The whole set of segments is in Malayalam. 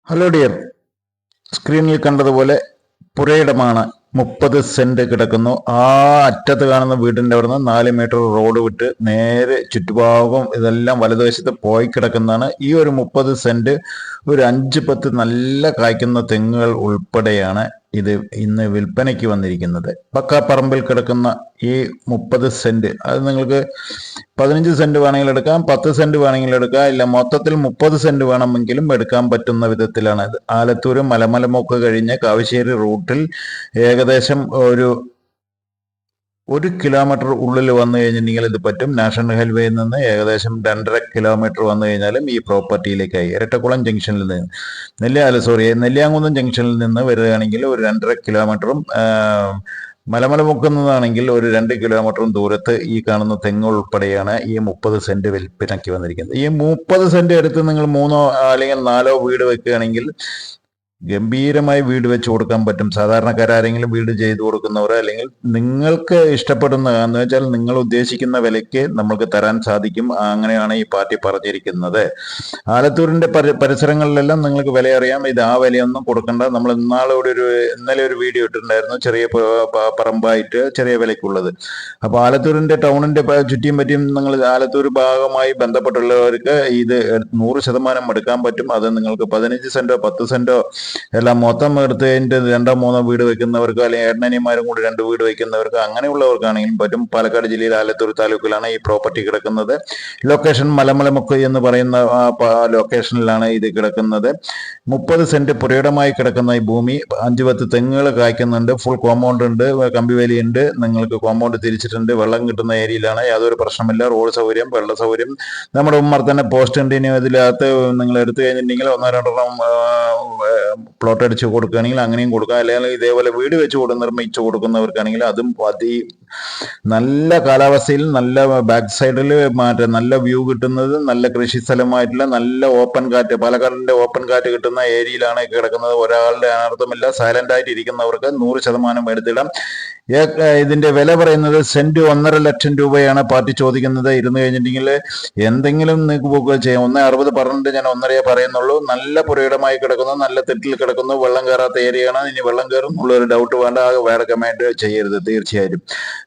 ഹലോ ഡിയർ, സ്ക്രീനിൽ കണ്ടതുപോലെ പുരയിടമാണ്. 30 സെന്റ് കിടക്കുന്നു. ആ അറ്റത്ത് കാണുന്ന വീടിന്റെ അവിടുന്ന് 4 മീറ്റർ റോഡ് വിട്ട് നേരെ ചുറ്റുഭാഗം ഇതെല്ലാം വലതുവശത്ത് പോയി കിടക്കുന്നതാണ്. ഈ ഒരു 30 സെന്റ് ഒരു 5-10 നല്ല കായ്ക്കുന്ന തെങ്ങുകൾ ഉൾപ്പെടെയാണ് ഇത് ഇന്ന് വിൽപ്പനയ്ക്ക് വന്നിരിക്കുന്നത്. പക്കാപ്പറമ്പിൽ കിടക്കുന്ന ഈ 30 സെന്റ്, അത് നിങ്ങൾക്ക് 15 സെന്റ് വേണമെങ്കിൽ എടുക്കാം, 10 സെന്റ് വേണമെങ്കിൽ എടുക്കാം, ഇല്ല മൊത്തത്തിൽ 30 സെന്റ് വേണമെങ്കിലും എടുക്കാൻ പറ്റുന്ന വിധത്തിലാണ് ഇത്. ആലത്തൂർ മലമലമൊക്കെ കഴിഞ്ഞ് കാവശ്ശേരി റൂട്ടിൽ ഏകദേശം ഒരു 1 കിലോമീറ്റർ ഉള്ളിൽ വന്നു കഴിഞ്ഞിട്ടുണ്ടെങ്കിൽ ഇത് പറ്റും. നാഷണൽ ഹൈവേയിൽ നിന്ന് ഏകദേശം 2.5 കിലോമീറ്റർ വന്നു കഴിഞ്ഞാലും ഈ പ്രോപ്പർട്ടിയിലേക്കായി. ഇരട്ടക്കുളം ജംഗ്ഷനിൽ നിന്ന് നെല്ലിയാങ്കുന്നം ജംഗ്ഷനിൽ നിന്ന് വരികയാണെങ്കിൽ ഒരു 2.5 കിലോമീറ്ററും, മലമലമുക്കുന്നതാണെങ്കിൽ ഒരു 2 കിലോമീറ്ററും ദൂരത്ത് ഈ കാണുന്ന തെങ്ങ് ഉൾപ്പെടെയാണ് ഈ 30 സെന്റ് വിൽപ്പനയ്ക്ക് വന്നിരിക്കുന്നത്. ഈ 30 സെന്റ് എടുത്ത് നിങ്ങൾ 3 അല്ലെങ്കിൽ 4 വീട് വെക്കുകയാണെങ്കിൽ ഗംഭീരമായി വീട് വെച്ച് കൊടുക്കാൻ പറ്റും. സാധാരണക്കാരെങ്കിലും വീട് ചെയ്തു കൊടുക്കുന്നവർ, അല്ലെങ്കിൽ നിങ്ങൾക്ക് ഇഷ്ടപ്പെടുന്ന എന്ന് വെച്ചാൽ നിങ്ങൾ ഉദ്ദേശിക്കുന്ന വിലയ്ക്ക് നമ്മൾക്ക് തരാൻ സാധിക്കും. അങ്ങനെയാണ് ഈ പാർട്ടി പറഞ്ഞിരിക്കുന്നത്. ആലത്തൂരിന്റെ പരിസരങ്ങളിലെല്ലാം നിങ്ങൾക്ക് വില അറിയാം. ഇത് ആ വിലയൊന്നും കൊടുക്കണ്ട. നമ്മൾ ഇന്നലെ ഒരു വീഡിയോ ഇട്ടിട്ടുണ്ടായിരുന്നു, ചെറിയ പറമ്പായിട്ട് ചെറിയ വിലക്കുള്ളത്. അപ്പോൾ ആലത്തൂരിന്റെ ടൗണിന്റെ ചുറ്റിയും പറ്റിയും നിങ്ങൾ ആലത്തൂർ ഭാഗമായി ബന്ധപ്പെട്ടുള്ളവർക്ക് ഇത് 100% എടുക്കാൻ പറ്റും. അത് നിങ്ങൾക്ക് 15 സെന്റോ 10 സെന്റോ എല്ലാം മൊത്തം എടുത്ത് കഴിഞ്ഞിട്ട് 2-3 വീട് വെക്കുന്നവർക്ക്, അല്ലെങ്കിൽ ഏട്ടനനിയന്മാരും കൂടി 2 വീട് വെക്കുന്നവർക്ക്, അങ്ങനെയുള്ളവർക്കാണെങ്കിലും പറ്റും. പാലക്കാട് ജില്ലയിൽ ആലത്തൂർ താലൂക്കിലാണ് ഈ പ്രോപ്പർട്ടി കിടക്കുന്നത്. ലൊക്കേഷൻ മലമലമുക്ക് എന്ന് പറയുന്ന ലൊക്കേഷനിലാണ് ഇത് കിടക്കുന്നത്. 30 സെന്റ് പുരയിടമായി കിടക്കുന്ന ഈ ഭൂമി 5-10 തെങ്ങുകൾ കായ്ക്കുന്നുണ്ട്. ഫുൾ കോമ്പൗണ്ട് ഉണ്ട്, കമ്പിവേലി ഉണ്ട്, നിങ്ങൾക്ക് കോമ്പൗണ്ട് തിരിച്ചിട്ടുണ്ട്. വെള്ളം കിട്ടുന്ന ഏരിയയിലാണ്, യാതൊരു പ്രശ്നമില്ല. റോഡ് സൗകര്യം, വെള്ള സൗകര്യം, നമ്മുടെ ഉമ്മർ തന്നെ പോസ്റ്റ് ഉണ്ട്. ഇനി ഇതിനകത്ത് നിങ്ങൾ എടുത്തു കഴിഞ്ഞിട്ടുണ്ടെങ്കിൽ 1-2 പ്ലോട്ട് അടിച്ച് കൊടുക്കുകയാണെങ്കിൽ അങ്ങനെയും കൊടുക്കാം. അല്ലെങ്കിൽ ഇതേപോലെ വീട് വെച്ച് നിർമ്മിച്ചു കൊടുക്കുന്നവർക്കാണെങ്കിൽ അതും നല്ല കാലാവസ്ഥയിൽ, നല്ല ബാക്ക് സൈഡിൽ നല്ല വ്യൂ കിട്ടുന്നത്, നല്ല കൃഷി സ്ഥലമായിട്ടുള്ള നല്ല ഓപ്പൺ കാറ്റ്, പാലക്കാടിന്റെ ഓപ്പൺ കാറ്റ് കിട്ടുന്ന ഏരിയയിലാണ് കിടക്കുന്നത്. ഒരാളുടെ അനർത്ഥമില്ല. സൈലന്റ് ആയിട്ട് ഇരിക്കുന്നവർക്ക് 100% എടുത്തിടാം. ഇതിന്റെ വില പറയുന്നത് സെന്റ് 1.5 ലക്ഷം രൂപയാണ് പാർട്ടി ചോദിക്കുന്നത്. ഇരുന്ന് കഴിഞ്ഞിട്ടുണ്ടെങ്കിൽ എന്തെങ്കിലും നിങ്ങൾക്ക് ചെയ്യാം. 1.60 പറഞ്ഞിട്ട് ഞാൻ 1.5 പറയുന്നുള്ളൂ. നല്ല പുരയിടമായി കിടക്കുന്നു, നല്ല തെറ്റിൽ കിടക്കുന്നു, വെള്ളം കയറാത്ത ഏരിയയാണ്. ഇനി വെള്ളം കയറും ഉള്ളൊരു ഡൗട്ട് വേണ്ട. വേറെ കമന്റ് ചെയ്യരുത് തീർച്ചയായും.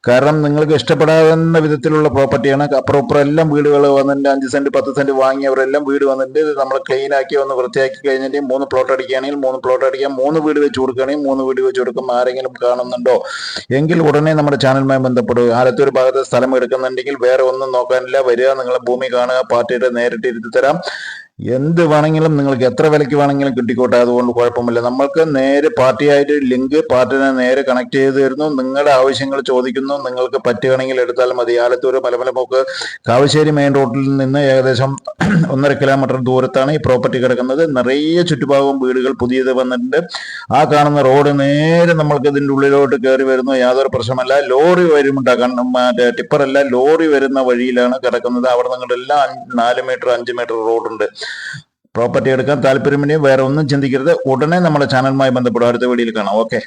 കാരണം നിങ്ങൾക്ക് ഇഷ്ടപ്പെടാവുന്ന വിധത്തിലുള്ള പ്രോപ്പർട്ടിയാണ്. അപ്പുറം എല്ലാം വീടുകൾ വന്നിട്ട് 5 സെന്റ് 10 സെന്റ് വാങ്ങിയവരെല്ലാം വീട് വന്നിട്ട് നമ്മൾ ക്ലീൻ ആക്കി ഒന്ന് വൃത്തിയാക്കി കഴിഞ്ഞിട്ട് 3 പ്ലോട്ട് അടിക്കുകയാണെങ്കിൽ 3 പ്ലോട്ട് അടിക്കാം, 3 വീട് വെച്ച് കൊടുക്കുകയാണെങ്കിൽ 3 വീട് വെച്ച് കൊടുക്കും. ആരെങ്കിലും കാണുന്നുണ്ടോ എങ്കിൽ ഉടനെ നമ്മുടെ ചാനലുമായി ബന്ധപ്പെടുക. ആലത്തൂർ ഭാഗത്ത് സ്ഥലം എടുക്കുന്നുണ്ടെങ്കിൽ വേറെ ഒന്നും നോക്കാനില്ല. വരിക, നിങ്ങളെ ഭൂമി കാണുക, പാർട്ടിയുടെ നേരിട്ട് ഇരുത്തി തരാം. എന്ത് വേണമെങ്കിലും നിങ്ങൾക്ക് എത്ര വിലയ്ക്ക് വേണമെങ്കിലും കിട്ടിക്കോട്ടെ, അതുകൊണ്ട് കുഴപ്പമില്ല. നമ്മൾക്ക് നേരെ പാർട്ടിയായിട്ട് ലിങ്ക്, പാർട്ടിനെ നേരെ കണക്ട് ചെയ്ത് തരുന്നു. നിങ്ങളുടെ ആവശ്യങ്ങൾ ചോദിക്കുന്നു, നിങ്ങൾക്ക് പറ്റുകയാണെങ്കിൽ എടുത്താൽ മതി. ആലത്തൂർ മലമലമുക്ക് കാവശ്ശേരി മെയിൻ റോഡിൽ നിന്ന് ഏകദേശം 1.5 കിലോമീറ്റർ ദൂരത്താണ് ഈ പ്രോപ്പർട്ടി കിടക്കുന്നത്. നിറയെ ചുറ്റുഭാഗം വീടുകൾ പുതിയത് വന്നിട്ടുണ്ട്. ആ കാണുന്ന റോഡ് നേരെ നമ്മൾക്ക് ഇതിൻ്റെ ഉള്ളിലോട്ട് കയറി വരുന്നു, യാതൊരു പ്രശ്നമല്ല. ലോറി വരുമുണ്ടാക്കണം, മറ്റേ ടിപ്പറല്ല, ലോറി വരുന്ന വഴിയിലാണ് കിടക്കുന്നത്. അവിടെ നിങ്ങളെല്ലാം 4 മീറ്റർ 5 മീറ്റർ റോഡുണ്ട്. പ്രോപ്പർട്ടി എടുക്കാൻ താല്പര്യമുണ്ടെങ്കിൽ വേറെ ഒന്നും ചിന്തിക്കരുത്. ഉടനെ നമ്മുടെ ചാനലുമായി ബന്ധപ്പെടുക. അടുത്ത വീഡിയോയിൽ കാണാം. ഓക്കെ.